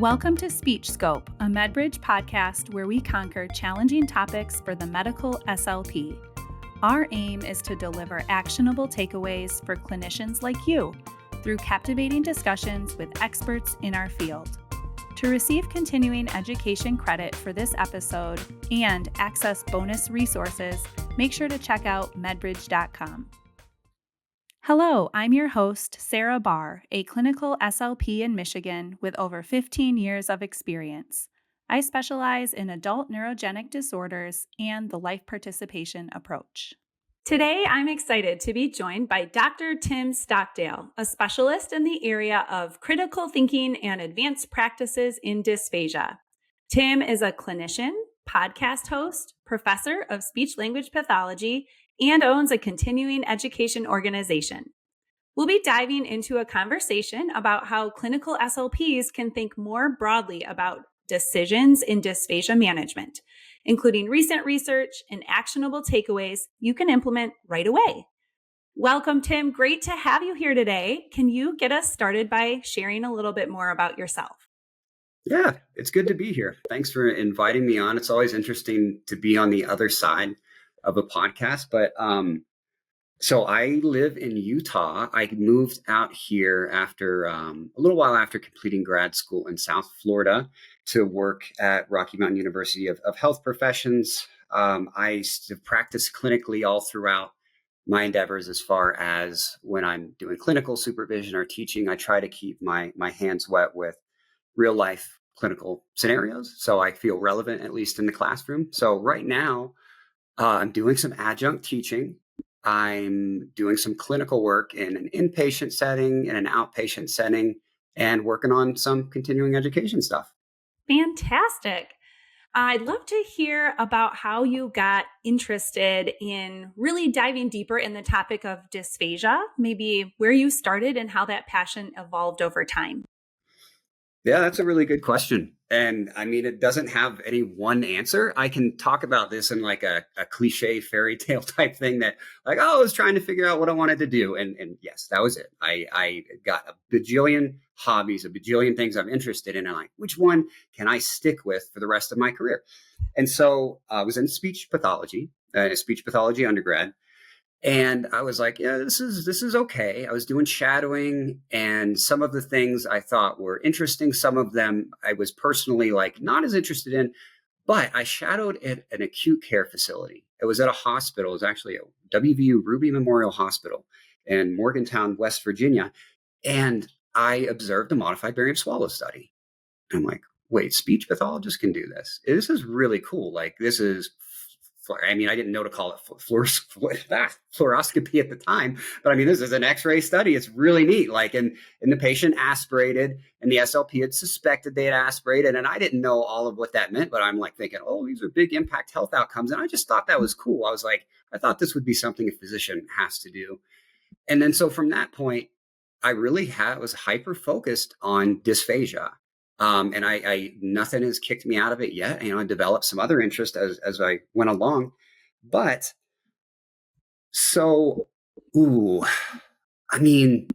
Welcome to Speech Scope, a MedBridge podcast where we conquer challenging topics for the medical SLP. Our aim is to deliver actionable takeaways for clinicians like you through captivating discussions with experts in our field. To receive continuing education credit for this episode and access bonus resources, make sure to check out medbridge.com. Hello, I'm your host, Sarah Baar, a clinical SLP in Michigan with over 15 years of experience. I specialize in adult neurogenic disorders and the life participation approach. Today, I'm excited to be joined by Dr. Tim Stockdale, a specialist in the area of critical thinking and advanced practices in dysphagia. Tim is a clinician, podcast host, professor of speech-language pathology, and owns a continuing education organization. We'll be diving into a conversation about how clinical SLPs can think more broadly about decisions in dysphagia management, including recent research and actionable takeaways you can implement right away. Welcome, Tim. Great to have you here today. Can you get us started by sharing a little bit more about yourself? Yeah, it's good to be here. Thanks for inviting me on. It's always interesting to be on the other side of a podcast. But so I live in Utah. I moved out here after a little while after completing grad school in South Florida to work at Rocky Mountain University of Health Professions. I have practiced clinically all throughout my endeavors. As far as when I'm doing clinical supervision or teaching, I try to keep my hands wet with real life clinical scenarios, so I feel relevant, at least in the classroom. So right now, I'm doing some adjunct teaching. I'm doing some clinical work in an inpatient setting, in an outpatient setting, and working on some continuing education stuff. Fantastic. I'd love to hear about how you got interested in really diving deeper in the topic of dysphagia, maybe where you started and how that passion evolved over time. Yeah, that's a really good question. And I mean, it doesn't have any one answer. I can talk about this in like a cliche fairy tale type thing that like, oh, I was trying to figure out what I wanted to do. And yes, that was it. I got a bajillion hobbies, a bajillion things I'm interested in. And like, which one can I stick with for the rest of my career? And so I was in speech pathology, a speech pathology undergrad. And I was like, yeah, this is okay. I was doing shadowing, and some of the things I thought were interesting. Some of them I was personally like not as interested in, but I shadowed at an acute care facility. It was at a hospital. It was actually a WVU Ruby Memorial Hospital in Morgantown, West Virginia. And I observed a modified barium swallow study. And I'm like, wait, speech pathologists can do this. This is really cool. Like this is, I mean, I didn't know to call it fluoroscopy at the time, but I mean, this is an X-ray study. It's really neat. Like, and the patient aspirated, and the SLP had suspected they had aspirated, and I didn't know all of what that meant, but I'm like thinking, oh, these are big impact health outcomes, and I just thought that was cool. I was like, I thought this would be something a physician has to do, and then so from that point, I really was hyper focused on dysphagia. And I nothing has kicked me out of it yet. You know, I developed some other interest as I went along. But so, I mean,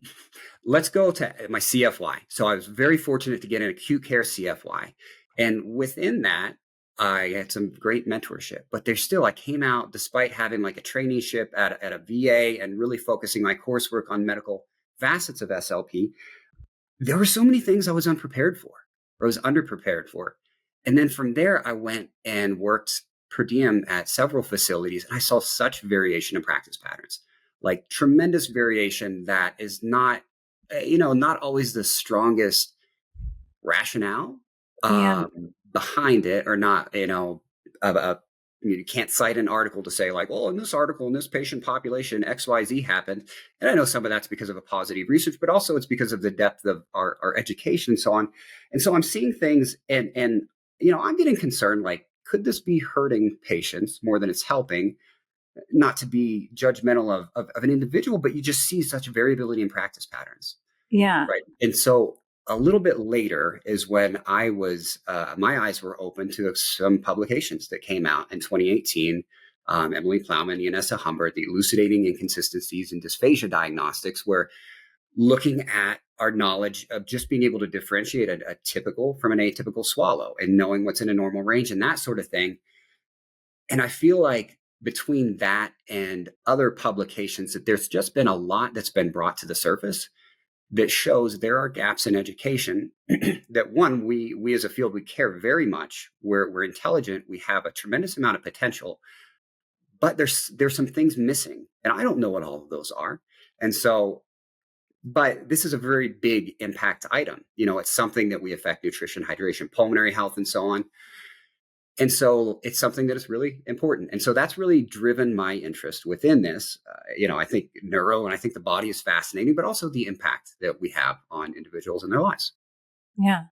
let's go to my CFY. So I was very fortunate to get an acute care CFY. And within that, I had some great mentorship. But there's still, I came out despite having like a traineeship at a VA and really focusing my coursework on medical facets of SLP. There were so many things I was unprepared for. Or was underprepared for. And then from there, I went and worked per diem at several facilities. And I saw such variation in practice patterns, like tremendous variation that is not, not always the strongest rationale behind it, or not, you can't cite an article to say like, well, in this article, in this patient population, XYZ happened. And I know some of that's because of a positive research, but also it's because of the depth of our education and so on. And so I'm seeing things and I'm getting concerned, like, could this be hurting patients more than it's helping? Not to be judgmental of an individual, but you just see such variability in practice patterns. Yeah. Right. And so a little bit later is when I was, my eyes were open to some publications that came out in 2018. Emily Plowman, Yanessa Humbert, the elucidating inconsistencies in dysphagia diagnostics, where looking at our knowledge of just being able to differentiate a typical from an atypical swallow and knowing what's in a normal range and that sort of thing. And I feel like between that and other publications that there's just been a lot that's been brought to the surface that shows there are gaps in education that one, we as a field, we care very much. We're intelligent. We have a tremendous amount of potential, but there's some things missing. And I don't know what all of those are. And so, but this is a very big impact item. It's something that we affect nutrition, hydration, pulmonary health, and so on. And so it's something that is really important. And so that's really driven my interest within this. I think neuro and I think the body is fascinating, but also the impact that we have on individuals in their lives. Yeah.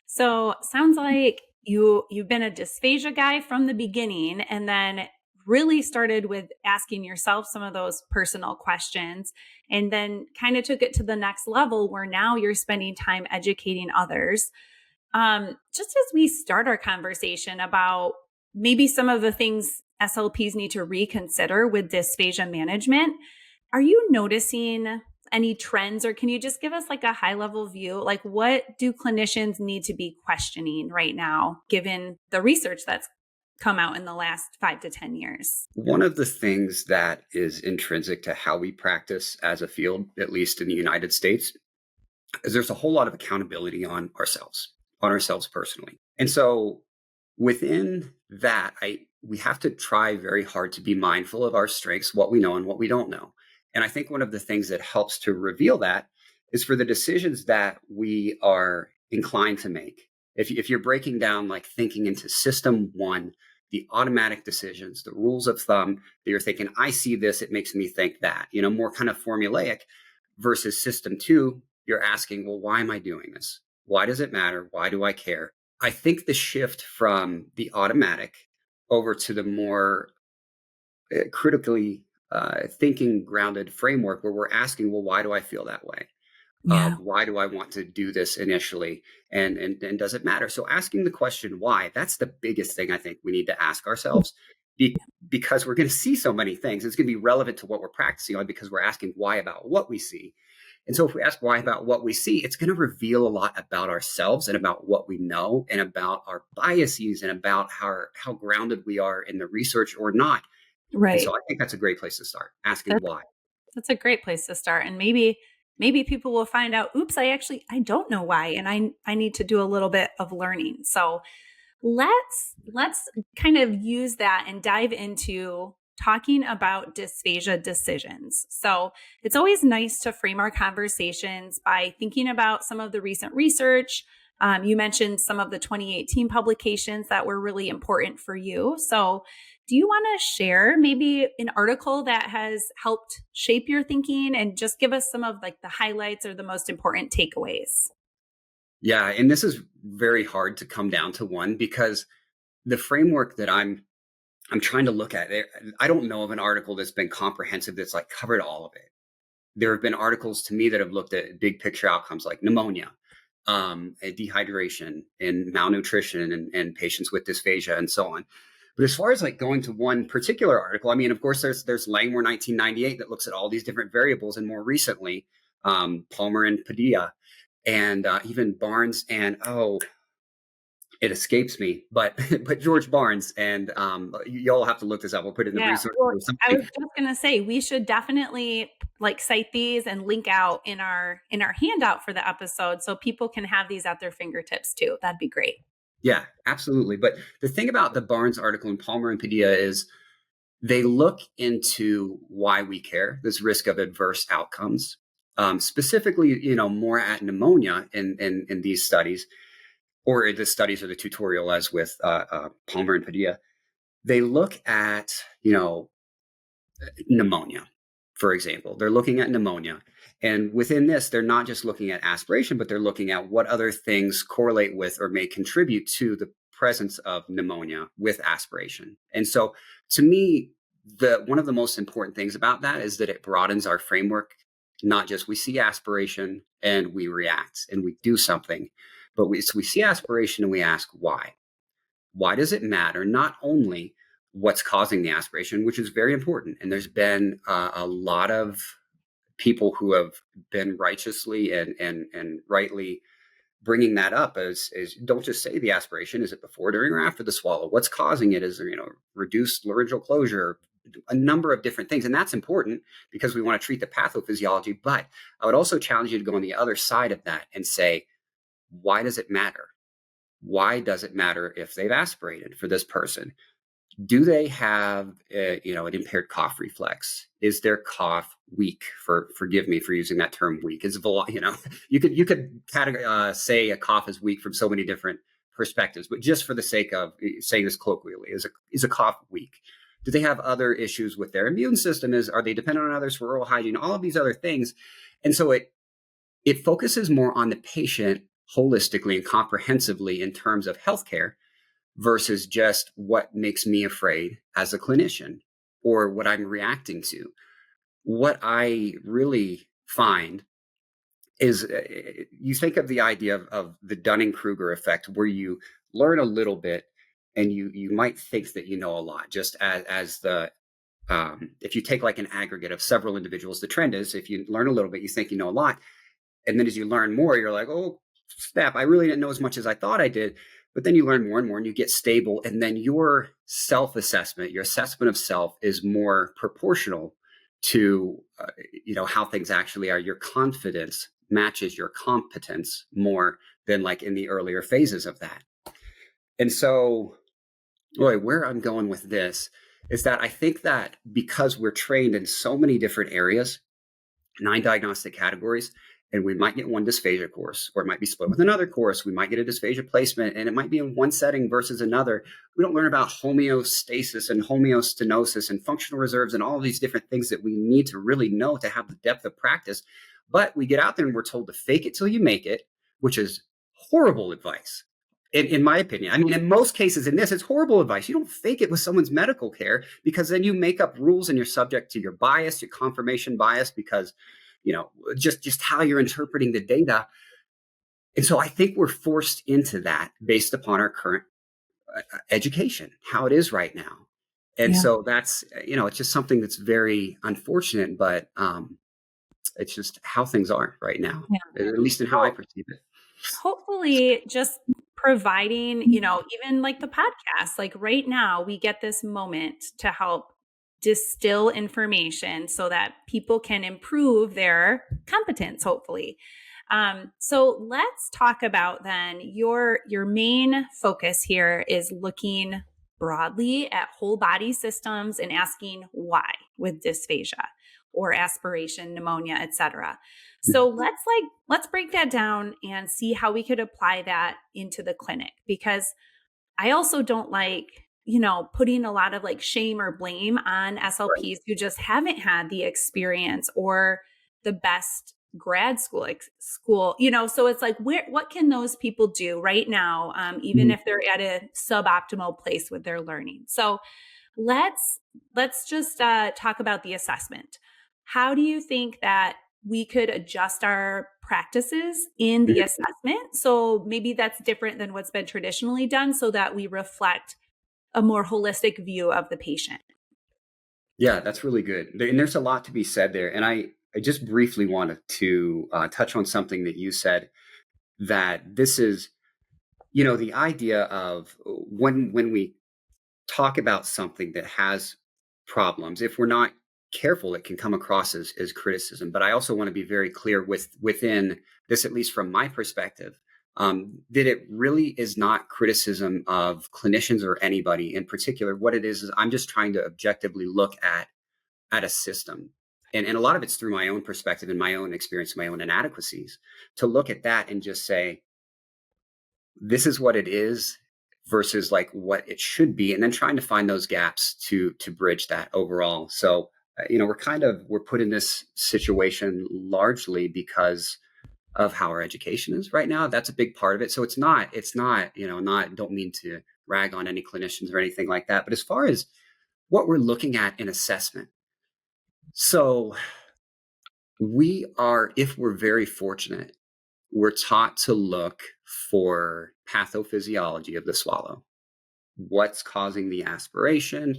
So sounds like you've been a dysphagia guy from the beginning, and then really started with asking yourself some of those personal questions, and then kind of took it to the next level where now you're spending time educating others. Just as we start our conversation about maybe some of the things SLPs need to reconsider with dysphagia management, are you noticing any trends, or can you just give us like a high level view? Like, what do clinicians need to be questioning right now, given the research that's come out in the last 5 to 10 years? One of the things that is intrinsic to how we practice as a field, at least in the United States, is there's a whole lot of accountability on ourselves personally. And so within that, we have to try very hard to be mindful of our strengths, what we know and what we don't know. And I think one of the things that helps to reveal that is for the decisions that we are inclined to make. If you're breaking down like thinking into system one, the automatic decisions, the rules of thumb that you're thinking, I see this, it makes me think that, more kind of formulaic, versus system two, you're asking, well, why am I doing this? Why does it matter? Why do I care? I think the shift from the automatic over to the more critically thinking grounded framework where we're asking, well, why do I feel that way? Yeah. Why do I want to do this initially? And does it matter? So asking the question why, that's the biggest thing I think we need to ask ourselves, because we're going to see so many things. It's going to be relevant to what we're practicing on because we're asking why about what we see. And so if we ask why about what we see, it's going to reveal a lot about ourselves and about what we know and about our biases and about how grounded we are in the research or not. Right. And so I think that's a great place to start, asking why. That's a great place to start. And maybe people will find out, oops, I don't know why. And I need to do a little bit of learning. So let's kind of use that and dive into talking about dysphagia decisions. So it's always nice to frame our conversations by thinking about some of the recent research. You mentioned some of the 2018 publications that were really important for you. So do you want to share maybe an article that has helped shape your thinking and just give us some of like the highlights or the most important takeaways? Yeah. And this is very hard to come down to one because the framework that I'm trying to look at, I don't know of an article that's been comprehensive that's like covered all of it. There have been articles to me that have looked at big picture outcomes like pneumonia, dehydration and malnutrition and patients with dysphagia and so on. But as far as like going to one particular article, I mean, of course, there's Langmore 1998 that looks at all these different variables, and more recently, Palmer and Padilla, and even Barnes and it escapes me, but George Barnes, and y'all have to look this up. We'll put it in the resource or something. I was just going to say we should definitely like cite these and link out in our handout for the episode so people can have these at their fingertips too. That'd be great. Yeah, absolutely. But the thing about the Barnes article and Palmer and Padilla is they look into why we care, this risk of adverse outcomes, specifically, more at pneumonia in these studies, or the studies or the tutorial as with Palmer and Padilla. They look at, pneumonia, for example. They're looking at pneumonia. And within this, they're not just looking at aspiration, but they're looking at what other things correlate with or may contribute to the presence of pneumonia with aspiration. And so to me, one of the most important things about that is that it broadens our framework. Not just we see aspiration and we react and we do something, but we see aspiration and we ask why. Why does it matter? Not only what's causing the aspiration, which is very important. And there's been a lot of people who have been righteously and rightly bringing that up as don't just say the aspiration. Is it before, during, or after the swallow? What's causing it? Is there, reduced laryngeal closure? A number of different things. And that's important because we want to treat the pathophysiology. But I would also challenge you to go on the other side of that and say, why does it matter? Why does it matter if they've aspirated for this person? Do they have, an impaired cough reflex? Is their cough weak? Forgive me for using that term, weak. You could say a cough is weak from so many different perspectives, but just for the sake of saying this colloquially, is a cough weak? Do they have other issues with their immune system? Are they dependent on others for oral hygiene? All of these other things, and so it focuses more on the patient holistically and comprehensively in terms of healthcare, versus just what makes me afraid as a clinician or what I'm reacting to. What I really find is you think of the idea of the Dunning-Kruger effect, where you learn a little bit and you might think that you know a lot, just as the if you take like an aggregate of several individuals. The trend is, if you learn a little bit, you think you know a lot. And then as you learn more, you're like, oh, snap, I really didn't know as much as I thought I did. But then you learn more and more and you get stable. And then your self-assessment, your assessment of self is more proportional to, how things actually are. Your confidence matches your competence more than like in the earlier phases of that. And so, Roy, where I'm going with this is that I think that because we're trained in so many different areas, 9 diagnostic categories, and we might get one dysphagia course, or it might be split with another course. We might get a dysphagia placement, and it might be in one setting versus another. We don't learn about homeostasis and homeostenosis and functional reserves and all of these different things that we need to really know to have the depth of practice. But we get out there and we're told to fake it till you make it, which is horrible advice. In my opinion. I mean, in most cases in this, it's horrible advice. You don't fake it with someone's medical care, because then you make up rules and you're subject to your bias, your confirmation bias, because, just how you're interpreting the data. And so I think we're forced into that based upon our current education, how it is right now. And so that's, it's just something that's very unfortunate, but it's just how things are right now, at least in how I perceive it. Hopefully just providing, even like the podcast, like right now we get this moment to help distill information so that people can improve their competence, hopefully. So let's talk about then your main focus here is looking broadly at whole body systems and asking why with dysphagia or aspiration, pneumonia, etc. So let's break that down and see how we could apply that into the clinic, because I also don't like, putting a lot of like shame or blame on SLPs who just haven't had the experience or the best grad school, so it's like, what can those people do right now, even if they're at a suboptimal place with their learning? So let's just talk about the assessment. How do you think that we could adjust our practices in the assessment? So maybe that's different than what's been traditionally done, so that we reflect a more holistic view of the patient. Yeah, that's really good. And there's a lot to be said there. And I just briefly wanted to touch on something that you said, that this is, the idea of when we talk about something that has problems, if we're not careful, it can come across as criticism. But I also want to be very clear within this, at least from my perspective, that it really is not criticism of clinicians or anybody in particular. What it is I'm just trying to objectively look at a system. And a lot of it's through my own perspective and my own experience, my own inadequacies, to look at that and just say, this is what it is versus like what it should be. And then trying to find those gaps to bridge that overall. So, we're put in this situation largely because of how our education is right now. That's a big part of it. So it's not, don't mean to rag on any clinicians or anything like that. But as far as what we're looking at in assessment, so if we're very fortunate, we're taught to look for pathophysiology of the swallow. What's causing the aspiration?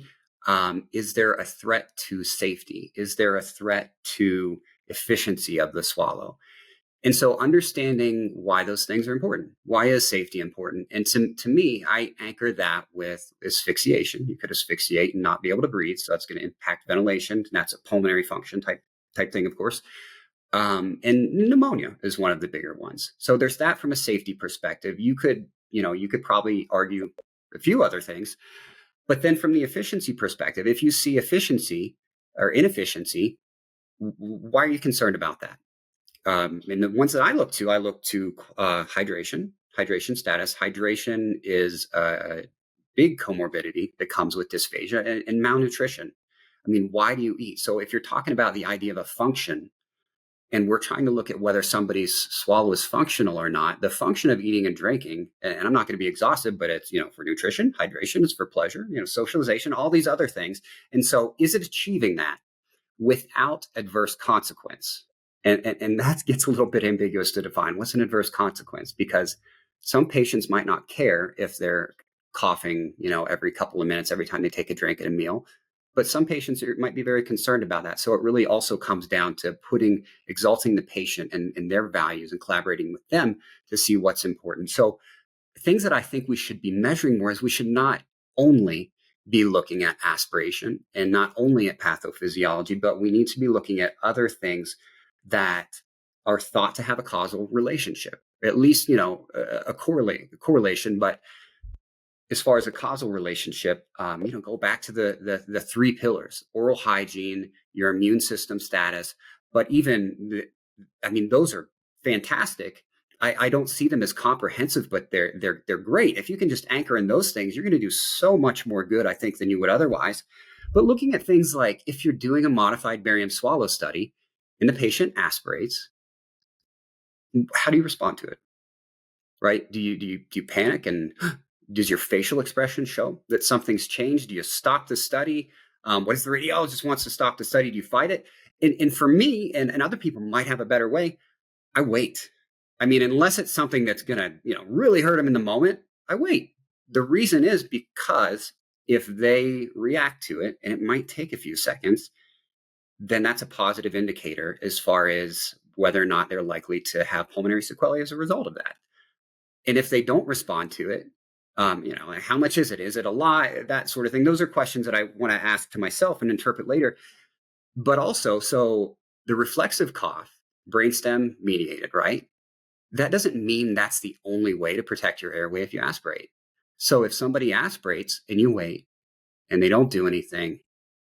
Is there a threat to safety? Is there a threat to efficiency of the swallow. And so understanding why those things are important. Why is safety important? And to me, I anchor that with asphyxiation. You could asphyxiate and not be able to breathe. So that's going to impact ventilation. And that's a pulmonary function type thing, of course. And pneumonia is one of the bigger ones. So there's that from a safety perspective. You could probably argue a few other things. But then from the efficiency perspective, if you see efficiency or inefficiency, why are you concerned about that? And the ones that I look to hydration status. Hydration is a big comorbidity that comes with dysphagia and malnutrition. I mean, why do you eat? So if you're talking about the idea of a function, and we're trying to look at whether somebody's swallow is functional or not, the function of eating and drinking, and I'm not going to be exhaustive, but it's, for nutrition, hydration, it's for pleasure, socialization, all these other things. And so is it achieving that without adverse consequence? And that gets a little bit ambiguous to define. What's an adverse consequence? Because some patients might not care if they're coughing, every couple of minutes, every time they take a drink at a meal. But some patients might be very concerned about that. So it really also comes down to exalting the patient and their values and collaborating with them to see what's important. So things that I think we should be measuring more is we should not only be looking at aspiration and not only at pathophysiology, but we need to be looking at other things that are thought to have a causal relationship, at least, a correlation. But as far as a causal relationship, go back to the three pillars: oral hygiene, your immune system status. But those are fantastic. I don't see them as comprehensive, but they're great. If you can just anchor in those things, you're going to do so much more good, I think, than you would otherwise. But looking at things like if you're doing a modified barium swallow study and the patient aspirates, how do you respond to it? Right? Do you panic, and does your facial expression show that something's changed? Do you stop the study? What if the radiologist wants to stop the study? Do you fight it? And for me, and other people might have a better way, I wait. I mean, unless it's something that's going to, really hurt them in the moment, I wait. The reason is because if they react to it, and it might take a few seconds, then that's a positive indicator as far as whether or not they're likely to have pulmonary sequelae as a result of that. And if they don't respond to it, how much is it? Is it a lot? That sort of thing. Those are questions that I want to ask to myself and interpret later. But also, so the reflexive cough, brainstem mediated, right? That doesn't mean that's the only way to protect your airway if you aspirate. So if somebody aspirates and you wait and they don't do anything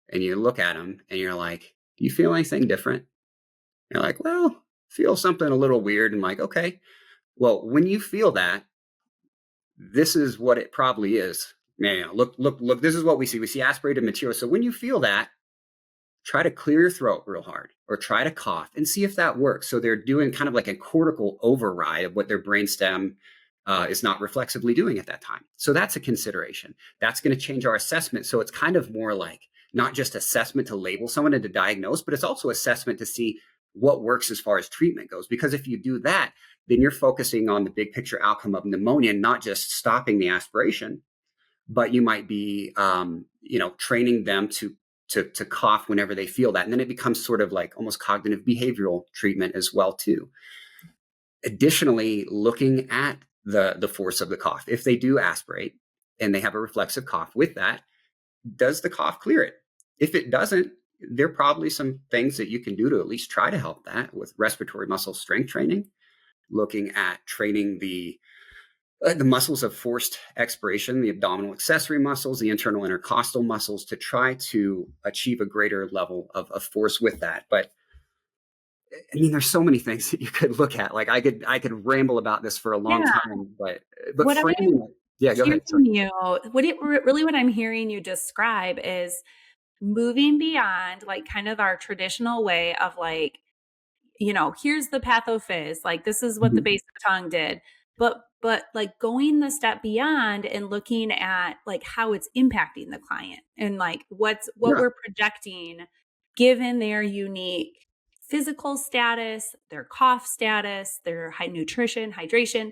and you look at them and you're like, do you feel anything different? And you're like, well, feel something a little weird. And I'm like, okay, well, when you feel that, this is what it probably is. Man, look, this is what we see. We see aspirated material. So when you feel that, try to clear your throat real hard or try to cough and see if that works. So they're doing kind of like a cortical override of what their brainstem is not reflexively doing at that time. So that's a consideration. That's going to change our assessment. So it's kind of more like not just assessment to label someone and to diagnose, but it's also assessment to see what works as far as treatment goes. Because if you do that, then you're focusing on the big picture outcome of pneumonia, not just stopping the aspiration, but you might be, training them to cough whenever they feel that. And then it becomes sort of like almost cognitive behavioral treatment as well, too. Additionally, looking at the force of the cough. If they do aspirate and they have a reflexive cough with that, does the cough clear it? If it doesn't, there are probably some things that you can do to at least try to help that with respiratory muscle strength training, looking at training the muscles of forced expiration, the abdominal accessory muscles, the internal intercostal muscles, to try to achieve a greater level of force with that. But I mean, there's so many things that you could look at. Like I could ramble about this for a long time, but what framing it. Yeah, go ahead. Sorry. What I'm hearing you describe is moving beyond like kind of our traditional way of like, here's the pathophys, like this is what the base of the tongue did. But like going the step beyond and looking at like how it's impacting the client and like what we're projecting given their unique physical status, their cough status, their high nutrition, hydration.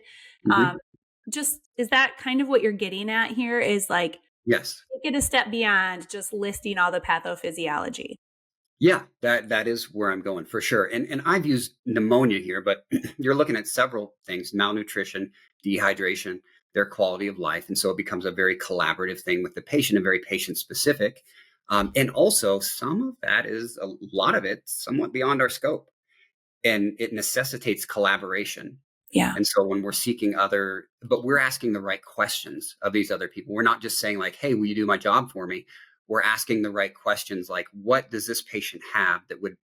Just is that kind of what you're getting at here is like, Yes. take it a step beyond just listing all the pathophysiology. Yeah, that is where I'm going for sure. And I've used pneumonia here, but you're looking at several things: malnutrition, dehydration, their quality of life, and so it becomes a very collaborative thing with the patient and very patient specific. And also, some of that is a lot of it somewhat beyond our scope, and it necessitates collaboration. Yeah. And so when we're seeking but we're asking the right questions of these other people. We're not just saying like, "Hey, will you do my job for me?" We're asking the right questions like, what does this patient have that would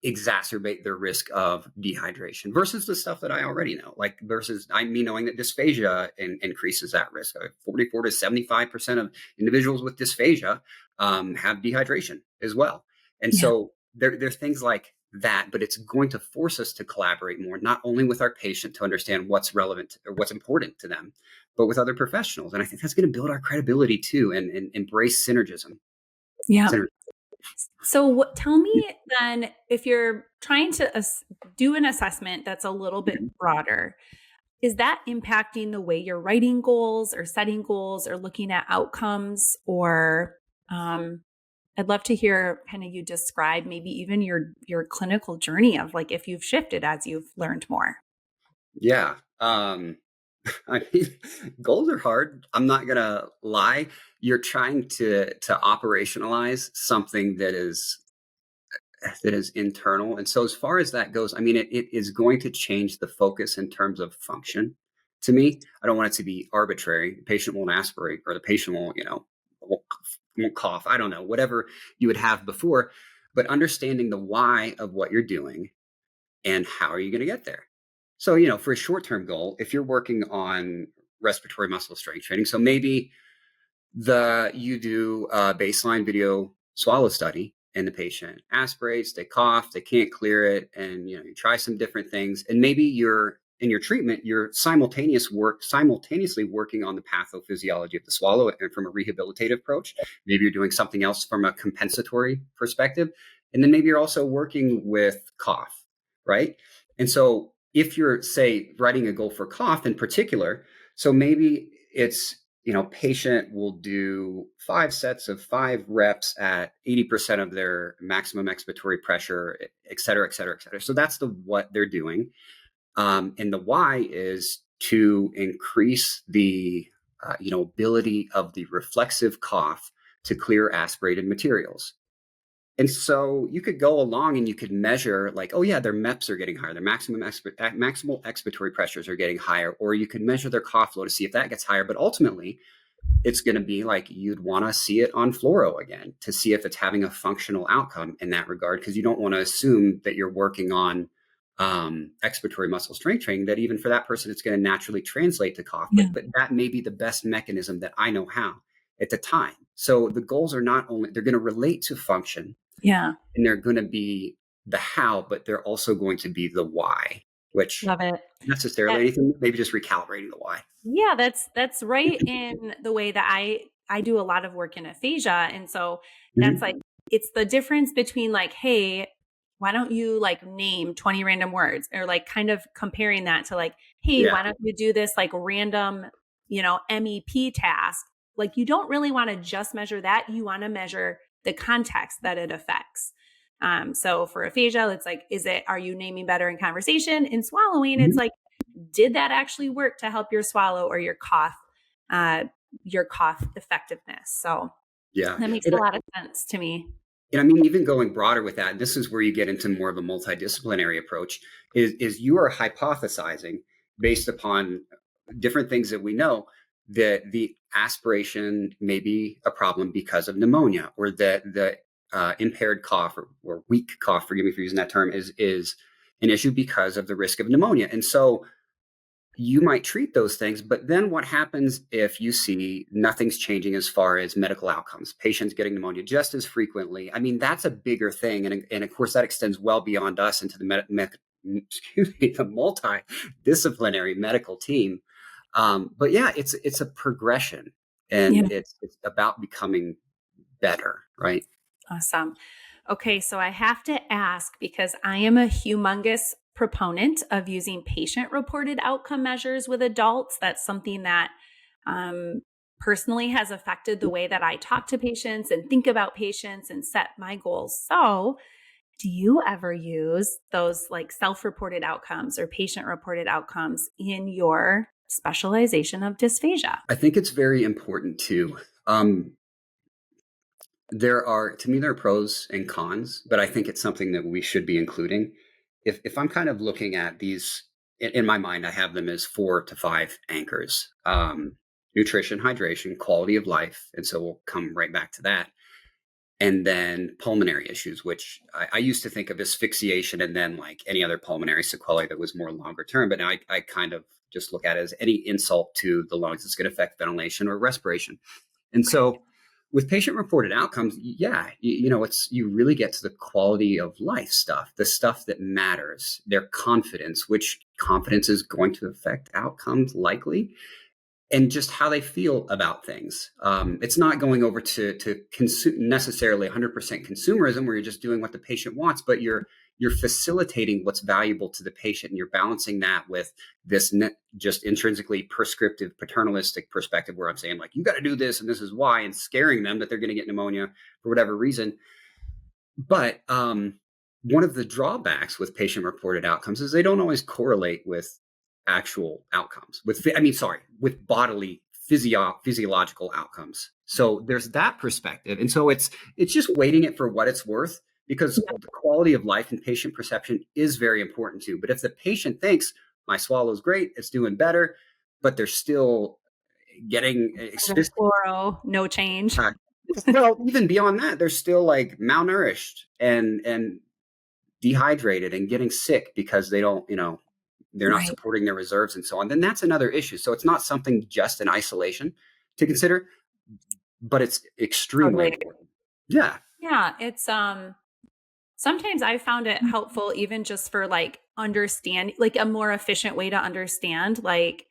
exacerbate their risk of dehydration versus the stuff that I already know, like versus me knowing that dysphagia increases that risk. 44 to 75% of individuals with dysphagia have dehydration as well. And Yeah. so there's things like that, but it's going to force us to collaborate more, not only with our patient to understand what's relevant or what's important to them, but with other professionals. And I think that's going to build our credibility too, and embrace synergism. Yeah. Synergy. So tell me then, if you're trying to do an assessment that's a little bit broader, is that impacting the way you're writing goals or setting goals or looking at outcomes? Or I'd love to hear kind of you describe maybe even your clinical journey of like if you've shifted as you've learned more. Yeah. I mean, goals are hard. I'm not gonna lie. You're trying to operationalize something that is internal, and so as far as that goes, I mean, it is going to change the focus in terms of function. To me, I don't want it to be arbitrary. The patient won't aspirate, or the patient won't, won't cough. I don't know, whatever you would have before, but understanding the why of what you're doing and how are you going to get there. So, for a short term goal, if you're working on respiratory muscle strength training, so maybe you do a baseline video swallow study, and the patient aspirates, they cough, they can't clear it, and you try some different things, and maybe you're in your treatment, you're simultaneously working on the pathophysiology of the swallow and from a rehabilitative approach. Maybe you're doing something else from a compensatory perspective, and then maybe you're also working with cough, right? And so if you're, say, writing a goal for cough in particular, so maybe it's, patient will do 5 sets of 5 reps at 80% of their maximum expiratory pressure, et cetera, et cetera, et cetera. So that's what they're doing. And the why is to increase the, ability of the reflexive cough to clear aspirated materials. And so you could go along and you could measure like, oh yeah, their MEPs are getting higher. Their maximal expiratory pressures are getting higher. Or you could measure their cough flow to see if that gets higher. But ultimately, it's going to be like you'd want to see it on fluoro again to see if it's having a functional outcome in that regard, because you don't want to assume that you're working on expiratory muscle strength training, that even for that person, it's going to naturally translate to cough. Yeah. But that may be the best mechanism that I know how at the time. So the goals are not only, they're going to relate to function, Yeah. and they're going to be the how, but they're also going to be the why, which Love it. not necessarily anything, maybe just recalibrating the why. Yeah, that's right in the way that I do a lot of work in aphasia. And so that's like, Mhm. it's the difference between like, hey, why don't you like name 20 random words, or like kind of comparing that to like, hey, Yeah. why don't you do this like random, MEP task? Like you don't really want to just measure that. You want to measure the context that it affects. So for aphasia, it's like, are you naming better in conversation? In swallowing, it's Mhm. like, did that actually work to help your swallow or uh, your cough effectiveness? So Yeah. that makes And a lot of sense to me. And I mean, even going broader with that, this is where you get into more of a multidisciplinary approach, is you are hypothesizing based upon different things that we know that the aspiration may be a problem because of pneumonia, or that the impaired cough, or weak cough, forgive me for using that term, is an issue because of the risk of pneumonia. And so you might treat those things, but then what happens if you see nothing's changing as far as medical outcomes, patients getting pneumonia just as frequently? I mean, that's a bigger thing. And of course, that extends well beyond us into the the multidisciplinary medical team. But yeah, it's a progression, and Yeah. it's about becoming better, right? Awesome. Okay, so I have to ask because I am a humongous proponent of using patient reported outcome measures with adults. That's something that um, personally has affected the way that I talk to patients and think about patients and set my goals. So, do you ever use those like self-reported outcomes or patient-reported outcomes in your specialization of dysphagia? I think it's very important too. To me, there are pros and cons, but I think it's something that we should be including. If I'm kind of looking at these in my mind, I have them as 4 to 5 anchors: nutrition, hydration, quality of life, and so we'll come right back to that. And then pulmonary issues, which I used to think of as asphyxiation, and then like any other pulmonary sequelae that was more longer term. But now I kind of just look at it as any insult to the lungs that's going to affect ventilation or respiration. And so with patient reported outcomes, you really get to the quality of life stuff, the stuff that matters, their confidence, which confidence is going to affect outcomes likely, and just how they feel about things. It's not going over to necessarily 100% consumerism where you're just doing what the patient wants, but you're facilitating what's valuable to the patient, and you're balancing that with this just intrinsically prescriptive paternalistic perspective where I'm saying like, you got to do this and this is why, and scaring them that they're going to get pneumonia for whatever reason. But one of the drawbacks with patient reported outcomes is they don't always correlate with actual outcomes, with bodily physiological outcomes. So there's that perspective. And so it's just weighting it for what it's worth, because the quality of life and patient perception is very important too. But if the patient thinks my swallow's great, it's doing better, but they're still getting Fluoro, no change. Well, even beyond that, they're still like malnourished and dehydrated and getting sick because they don't, they're not supporting their reserves and so on, then that's another issue. So it's not something just in isolation to consider, but it's extremely important. Yeah. Yeah. It's, sometimes I found it helpful even just for like understand, like a more efficient way to understand, like,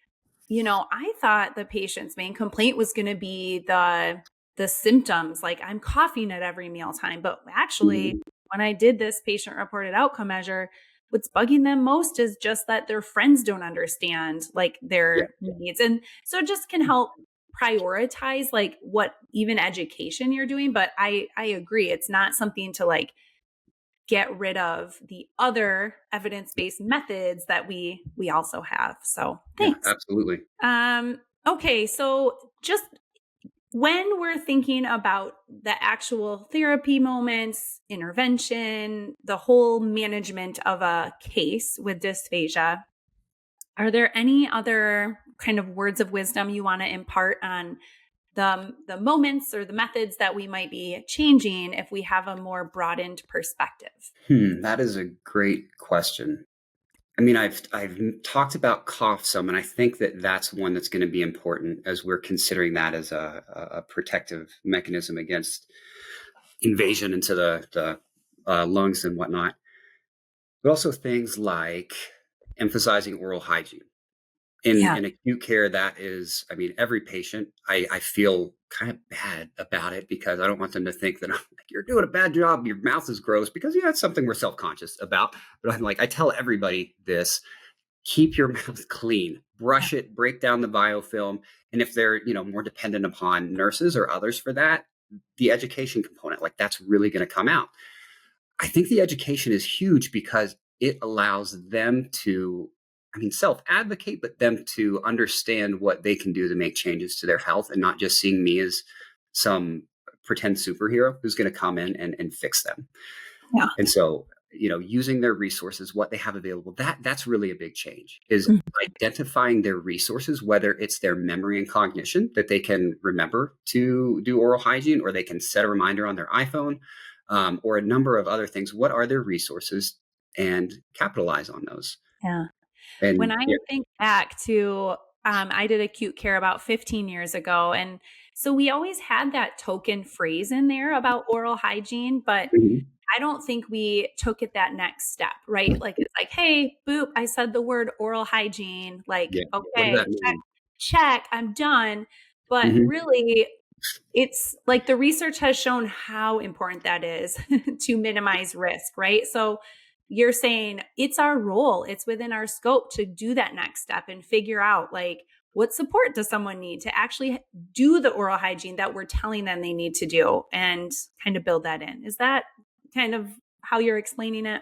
I thought the patient's main complaint was going to be the symptoms, like I'm coughing at every mealtime, but actually when I did this patient reported outcome measure, what's bugging them most is just that their friends don't understand like their needs. And so it just can help prioritize like what even education you're doing. But I agree. It's not something to like get rid of the other evidence-based methods that we also have. So thanks. Yeah, absolutely. Okay. So just when we're thinking about the actual therapy moments, intervention, the whole management of a case with dysphagia, are there any other kind of words of wisdom you want to impart on the moments or the methods that we might be changing if we have a more broadened perspective? That is a great question. I mean, I've talked about cough some, and I think that that's one that's going to be important as we're considering that as a protective mechanism against invasion into the lungs and whatnot. But also things like emphasizing oral hygiene. In acute care, that is, I mean, every patient, I feel kind of bad about it because I don't want them to think that I'm like, you're doing a bad job, your mouth is gross, because it's something we're self-conscious about. But I'm like, I tell everybody this: keep your mouth clean, brush it, break down the biofilm. And if they're, more dependent upon nurses or others for that, the education component, like that's really going to come out. I think the education is huge because it allows them to, self-advocate, but them to understand what they can do to make changes to their health and not just seeing me as some pretend superhero who's going to come in and fix them. Yeah. And so, using their resources, what they have available, that's really a big change, is identifying their resources, whether it's their memory and cognition that they can remember to do oral hygiene, or they can set a reminder on their iPhone, or a number of other things. What are their resources, and capitalize on those. Yeah. And when I think back to, I did acute care about 15 years ago. And so we always had that token phrase in there about oral hygiene, but I don't think we took it that next step, right? Like, it's like, hey, boop, I said the word oral hygiene, like, okay, check, I'm done. But really, it's like the research has shown how important that is to minimize risk, right? So you're saying it's our role, it's within our scope to do that next step and figure out like what support does someone need to actually do the oral hygiene that we're telling them they need to do, and kind of build that in. Is that kind of how you're explaining it?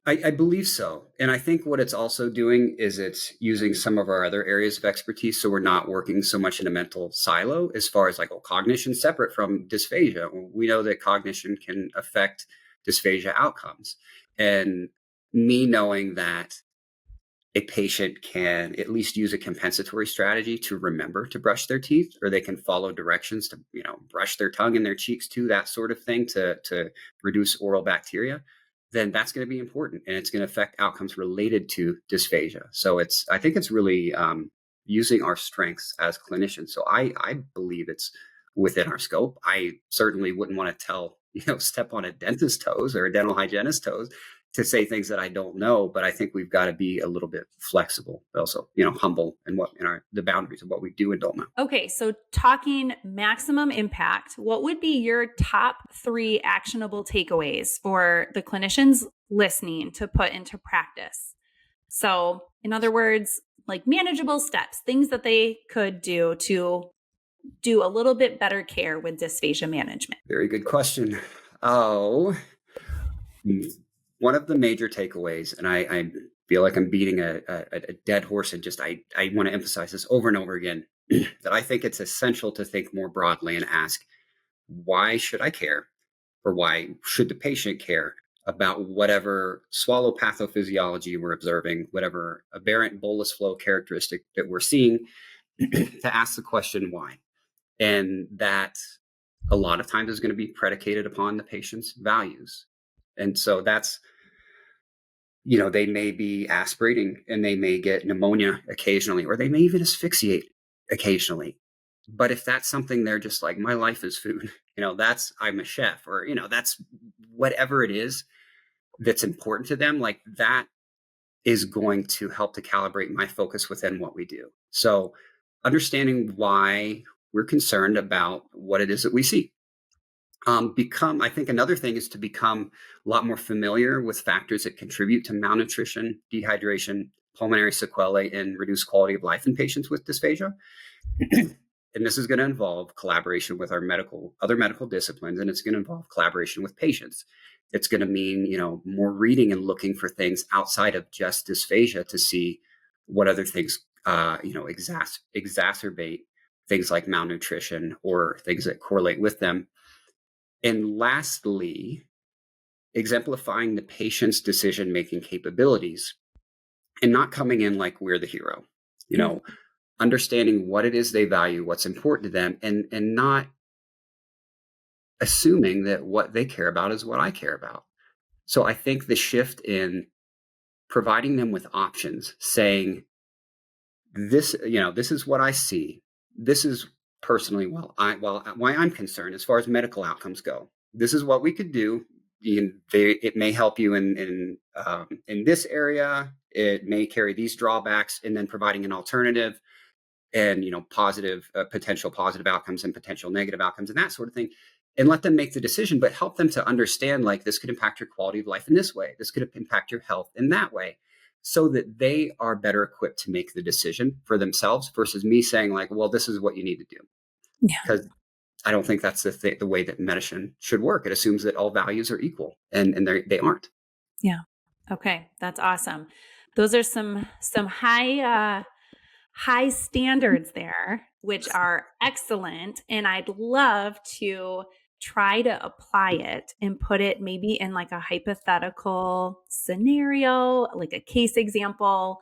I believe so. And I think what it's also doing is it's using some of our other areas of expertise. So we're not working so much in a mental silo as far as like, oh, cognition separate from dysphagia. We know that cognition can affect dysphagia outcomes. And me knowing that a patient can at least use a compensatory strategy to remember to brush their teeth, or they can follow directions to, brush their tongue and their cheeks too, that sort of thing to reduce oral bacteria, then that's going to be important, and it's going to affect outcomes related to dysphagia. So I think it's really using our strengths as clinicians. So I believe it's within our scope. I certainly wouldn't want to tell, step on a dentist's toes or a dental hygienist's toes to say things that I don't know, but I think we've got to be a little bit flexible, but also, humble in the boundaries of what we do and don't know. Okay, so talking maximum impact, what would be your top 3 actionable takeaways for the clinicians listening to put into practice? So, in other words, like manageable steps, things that they could do to do a little bit better care with dysphagia management. Very good question. Oh, one of the major takeaways, and I feel like I'm beating a dead horse, and just I want to emphasize this over and over again, that I think it's essential to think more broadly and ask, why should I care, or why should the patient care about whatever swallow pathophysiology we're observing, whatever aberrant bolus flow characteristic that we're seeing, to ask the question why. And that a lot of times is going to be predicated upon the patient's values. And so that's, they may be aspirating and they may get pneumonia occasionally, or they may even asphyxiate occasionally. But if that's something they're just like, my life is food, I'm a chef, or, that's whatever it is that's important to them, like that is going to help to calibrate my focus within what we do. So understanding why we're concerned about what it is that we see. I think another thing is to become a lot more familiar with factors that contribute to malnutrition, dehydration, pulmonary sequelae, and reduced quality of life in patients with dysphagia. And this is going to involve collaboration with our other medical disciplines, and it's going to involve collaboration with patients. It's going to mean, more reading and looking for things outside of just dysphagia to see what other things, exacerbate things like malnutrition or things that correlate with them. And lastly, exemplifying the patient's decision-making capabilities and not coming in like we're the hero, understanding what it is they value, what's important to them, and not assuming that what they care about is what I care about. So I think the shift in providing them with options, saying this, this is what I see. This is personally, why I'm concerned as far as medical outcomes go. This is what we could do. It may help you in this area. It may carry these drawbacks, and then providing an alternative and positive potential positive outcomes and potential negative outcomes and that sort of thing, and let them make the decision, but help them to understand, like, this could impact your quality of life in this way, this could impact your health in that way, so that they are better equipped to make the decision for themselves versus me saying, like, well, this is what you need to do. Because I don't think that's the way that medicine should work. It assumes that all values are equal, and they aren't. Yeah. Okay. That's awesome. Those are some high standards there, which are excellent. And I'd love to try to apply it and put it maybe in like a hypothetical scenario, like a case example.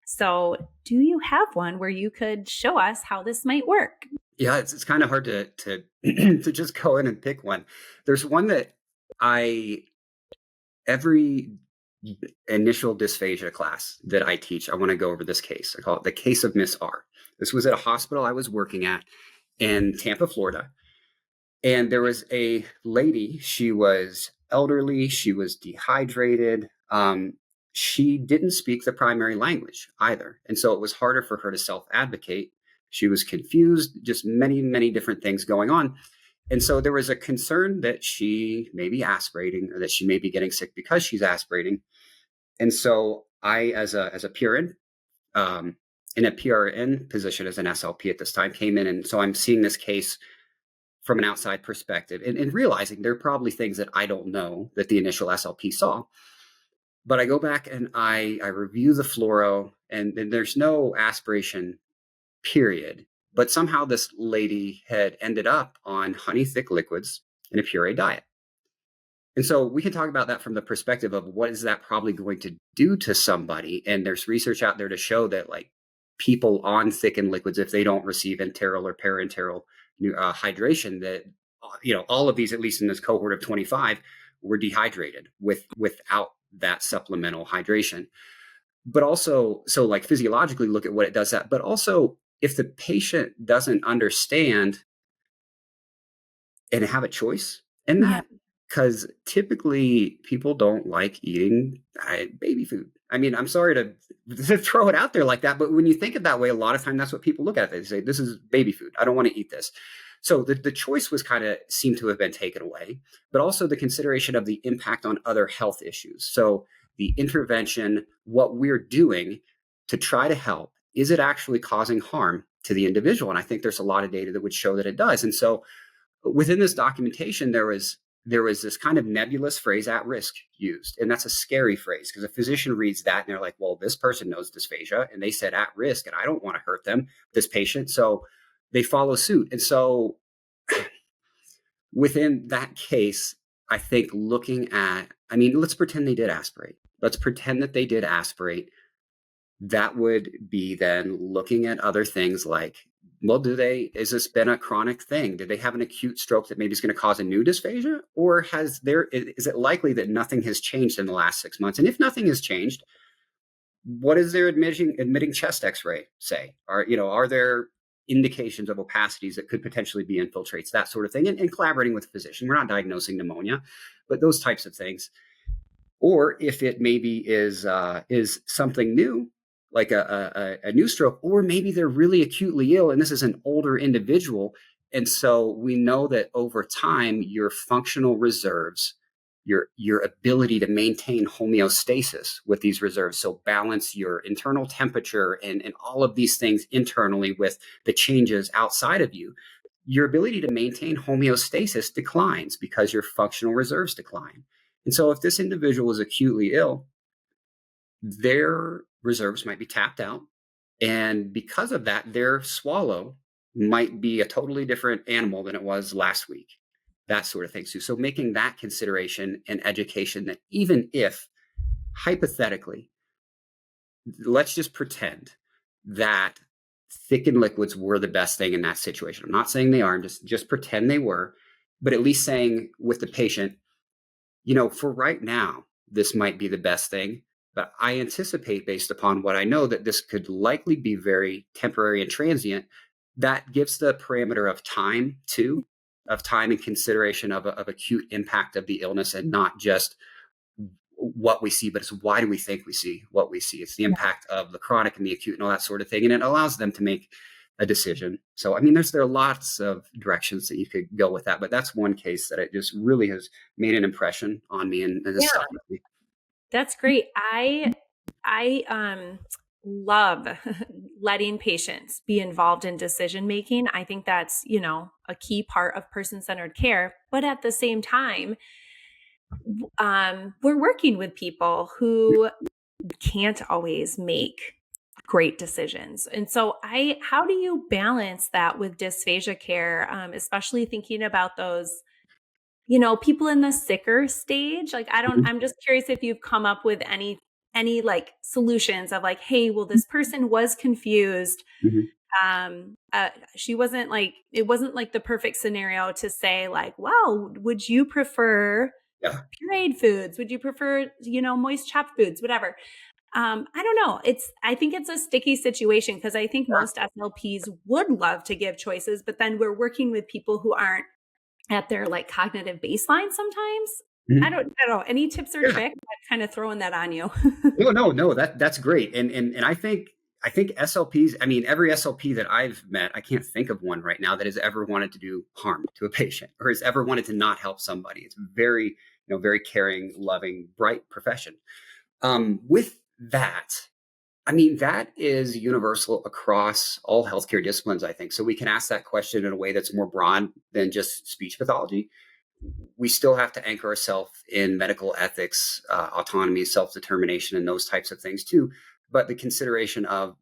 So do you have one where you could show us how this might work? Yeah, it's kind of hard to to just go in and pick one. There's one that every initial dysphagia class that I teach, I want to go over this case. I call it the case of Miss R. This was at a hospital I was working at in Tampa, Florida. And there was a lady, she was elderly, she was dehydrated. She didn't speak the primary language either. And so it was harder for her to self-advocate. She was confused, just many, many different things going on. And so there was a concern that she may be aspirating, or that she may be getting sick because she's aspirating. And so I, as a PRN, in a PRN position as an SLP at this time, came in. And so I'm seeing this case from an outside perspective and realizing there are probably things that I don't know that the initial SLP saw. But I go back and I review the fluoro, and there's no aspiration, period. But somehow this lady had ended up on honey thick liquids in a puree diet. And so we can talk about that from the perspective of what is that probably going to do to somebody. And there's research out there to show that like people on thickened liquids, if they don't receive enteral or parenteral hydration, that all of these, at least in this cohort of 25, were dehydrated without that supplemental hydration. But also, so like physiologically look at what it does that, but also if the patient doesn't understand and have a choice in that, because typically people don't like eating baby food. I mean, I'm sorry to throw it out there like that, but when you think it that way, a lot of time that's what people look at. They say, this is baby food. I don't want to eat this. So the choice was kind of seemed to have been taken away, but also the consideration of the impact on other health issues. So the intervention, what we're doing to try to help, is it actually causing harm to the individual? And I think there's a lot of data that would show that it does. And so within this documentation, there was this kind of nebulous phrase, at risk, used. And that's a scary phrase because a physician reads that and they're like, well, this person knows dysphagia and they said at risk, and I don't want to hurt them, this patient. So they follow suit. And so within that case, I think let's pretend they did aspirate. Let's pretend that they did aspirate. That would be then looking at other things like, well, is this been a chronic thing? Did they have an acute stroke that maybe is going to cause a new dysphagia? Or is it likely that nothing has changed in the last 6 months? And if nothing has changed, what is their admitting chest x-ray say? Are there indications of opacities that could potentially be infiltrates, that sort of thing, and collaborating with a physician? We're not diagnosing pneumonia, but those types of things. Or if it maybe is something new, like a new stroke, or maybe they're really acutely ill and this is an older individual. And so we know that over time, your functional reserves, your ability to maintain homeostasis with these reserves, so balance your internal temperature and all of these things internally with the changes outside of you, your ability to maintain homeostasis declines because your functional reserves decline. And so if this individual is acutely ill, their reserves might be tapped out. And because of that, their swallow might be a totally different animal than it was last week, that sort of thing. So making that consideration and education that even if hypothetically, let's just pretend that thickened liquids were the best thing in that situation. I'm not saying they are, just pretend they were, but at least saying with the patient, for right now, this might be the best thing. But I anticipate, based upon what I know, that this could likely be very temporary and transient. That gives the parameter of time, too, of time and consideration of acute impact of the illness, and not just what we see, but it's why do we think we see what we see? It's the impact of the chronic and the acute and all that sort of thing. And it allows them to make a decision. So, I mean, there are lots of directions that you could go with that, but that's one case that it just really has made an impression on me and has stuck with me. That's great. I love letting patients be involved in decision making. I think that's, a key part of person-centered care. But at the same time, we're working with people who can't always make great decisions. And so how do you balance that with dysphagia care, especially thinking about those people in the sicker stage? Like, I'm just curious if you've come up with any like solutions of like, hey, well, this person was confused. She wasn't like, it wasn't like the perfect scenario to say like, well, would you prefer pureed foods? Would you prefer, moist chopped foods, whatever? I don't know. I think it's a sticky situation because I think most SLPs would love to give choices, but then we're working with people who aren't at their like cognitive baseline sometimes. I don't know. Any tips or tricks? I'm kind of throwing that on you. No, that's great. And I think SLPs, I mean, every SLP that I've met, I can't think of one right now that has ever wanted to do harm to a patient or has ever wanted to not help somebody. It's very, very caring, loving, bright profession. With that, I mean, that is universal across all healthcare disciplines, I think. So we can ask that question in a way that's more broad than just speech pathology. We still have to anchor ourselves in medical ethics, autonomy, self-determination, and those types of things too. But the consideration of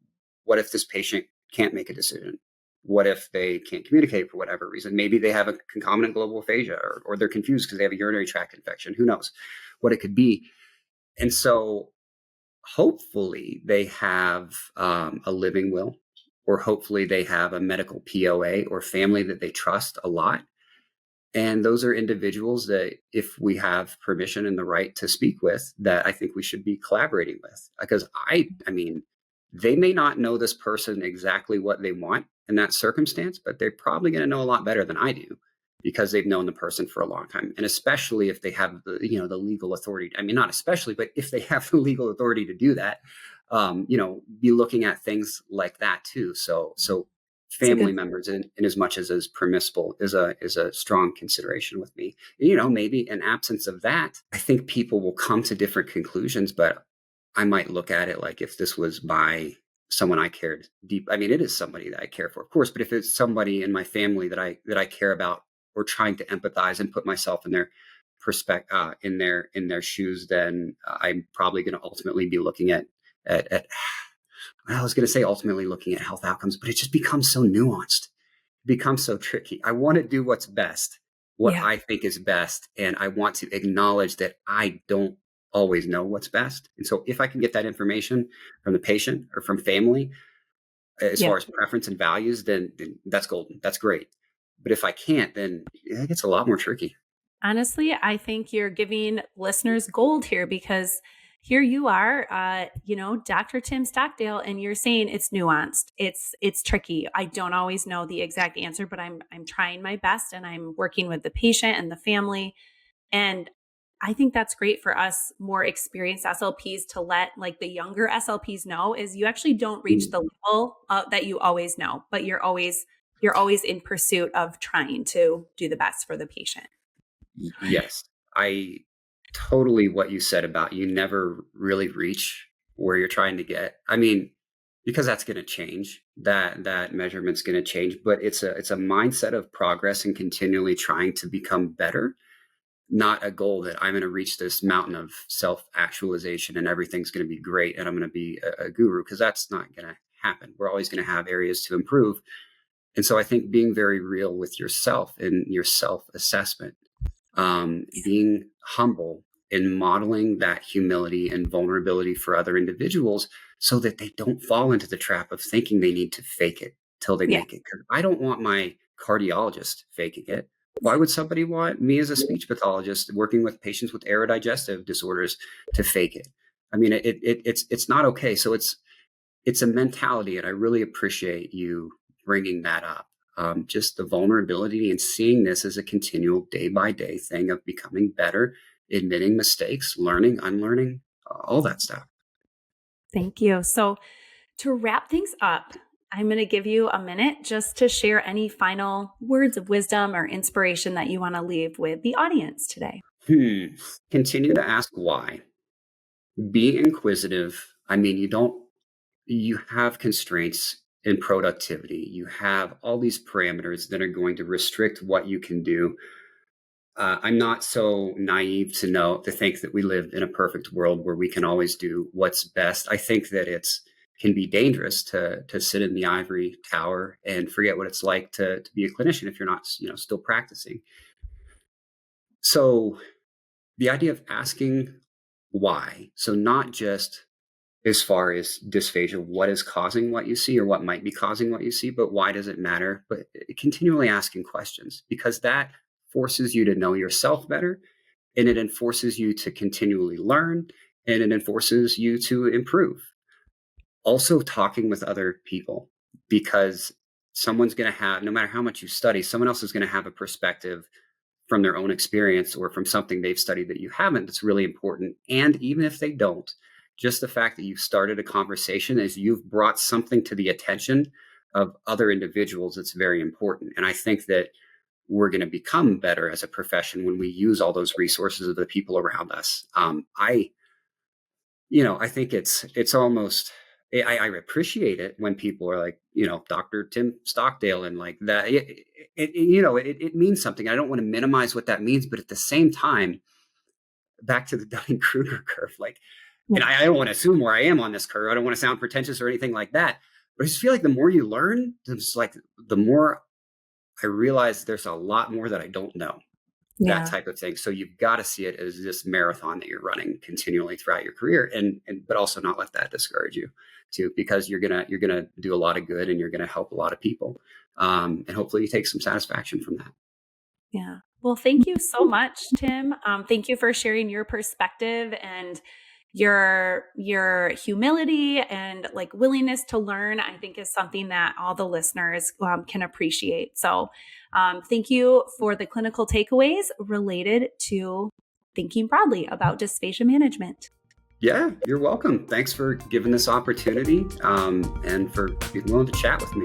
what if this patient can't make a decision? What if they can't communicate for whatever reason? Maybe they have a concomitant global aphasia, or they're confused because they have a urinary tract infection. Who knows what it could be? And so hopefully they have a living will, or hopefully they have a medical POA or family that they trust a lot. And those are individuals that, if we have permission and the right to speak with, that I think we should be collaborating with. Because I mean, they may not know this person exactly what they want in that circumstance, but they're probably going to know a lot better than I do, because they've known the person for a long time. And especially if they have the legal authority. I mean, not especially, but if they have the legal authority to do that, be looking at things like that too. So family members, in as much as is permissible, is a strong consideration with me. Maybe in absence of that, I think people will come to different conclusions, but I might look at it like, if this was by someone I cared deep. I mean, it is somebody that I care for, of course, but if it's somebody in my family that I care about, or trying to empathize and put myself in their perspective, in their shoes, then I'm probably going to ultimately be looking at I was going to say ultimately looking at health outcomes, but it just becomes so nuanced, it becomes so tricky. I want to do what's best, what I think is best. And I want to acknowledge that I don't always know what's best. And so if I can get that information from the patient or from family, as far as preference and values, then that's golden. That's great. But if I can't, then it gets a lot more tricky. Honestly, I think you're giving listeners gold here, because here you are, Dr. Tim Stockdale, and you're saying it's nuanced. It's tricky. I don't always know the exact answer, but I'm trying my best, and I'm working with the patient and the family. And I think that's great for us more experienced SLPs to let, like, the younger SLPs know, is you actually don't reach the level that you always know, but you're always in pursuit of trying to do the best for the patient. Yes, I totally, what you said about you never really reach where you're trying to get. I mean, because that's going to change. That measurement's going to change, but it's a mindset of progress and continually trying to become better, not a goal that I'm going to reach this mountain of self-actualization and everything's going to be great and I'm going to be a guru, because that's not going to happen. We're always going to have areas to improve. And so I think being very real with yourself and your self-assessment, being humble and modeling that humility and vulnerability for other individuals, so that they don't fall into the trap of thinking they need to fake it till they make it. 'Cause I don't want my cardiologist faking it. Why would somebody want me as a speech pathologist working with patients with aerodigestive disorders to fake it? I mean, it's not okay. So it's a mentality, and I really appreciate you bringing that up. Just the vulnerability and seeing this as a continual day-by-day thing of becoming better, admitting mistakes, learning, unlearning, all that stuff. Thank you. So to wrap things up, I'm going to give you a minute just to share any final words of wisdom or inspiration that you want to leave with the audience today. Continue to ask why. Be inquisitive. I mean, you have constraints in productivity. You have all these parameters that are going to restrict what you can do. I'm not so naive to think that we live in a perfect world where we can always do what's best. I think that can be dangerous to sit in the ivory tower and forget what it's like to be a clinician if you're not, still practicing. So the idea of asking why, so not just as far as dysphagia, what is causing what you see or what might be causing what you see, but why does it matter? But continually asking questions, because that forces you to know yourself better, and it enforces you to continually learn, and it enforces you to improve. Also talking with other people, because someone's going to have, no matter how much you study, someone else is going to have a perspective from their own experience or from something they've studied that you haven't. That's really important. And even if they don't, just the fact that you've started a conversation is you've brought something to the attention of other individuals. It's very important. And I think that we're going to become better as a profession when we use all those resources of the people around us. I think it's almost, I appreciate it when people are like, Dr. Tim Stockdale and like that. It means something. I don't want to minimize what that means, but at the same time, back to the Dunning-Kruger curve, like, and I don't want to assume where I am on this curve. I don't want to sound pretentious or anything like that, but I just feel like the more you learn, it's like the more I realize there's a lot more that I don't know. That type of thing. So you've got to see it as this marathon that you're running continually throughout your career, but also not let that discourage you too, because you're gonna do a lot of good and you're gonna help a lot of people, and hopefully you take some satisfaction from that. Yeah. Well, thank you so much, Tim. Thank you for sharing your perspective and your humility and like willingness to learn. I think is something that all the listeners can appreciate. So thank you for the clinical takeaways related to thinking broadly about dysphagia management. Yeah, you're welcome. Thanks for giving this opportunity, and for being willing to chat with me.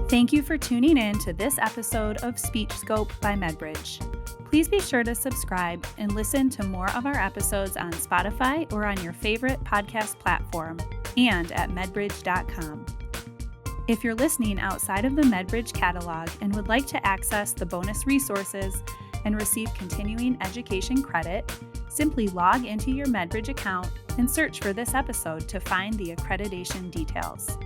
Thank you for tuning in to this episode of Speech Scope by MedBridge. Please be sure to subscribe and listen to more of our episodes on Spotify or on your favorite podcast platform and at medbridge.com. If you're listening outside of the MedBridge catalog and would like to access the bonus resources and receive continuing education credit, simply log into your MedBridge account and search for this episode to find the accreditation details.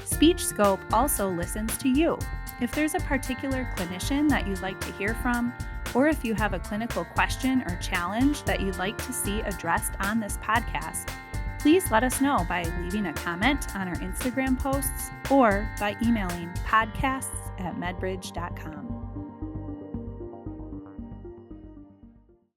Speech Scope also listens to you. If there's a particular clinician that you'd like to hear from, or if you have a clinical question or challenge that you'd like to see addressed on this podcast, please let us know by leaving a comment on our Instagram posts or by emailing podcasts@medbridge.com.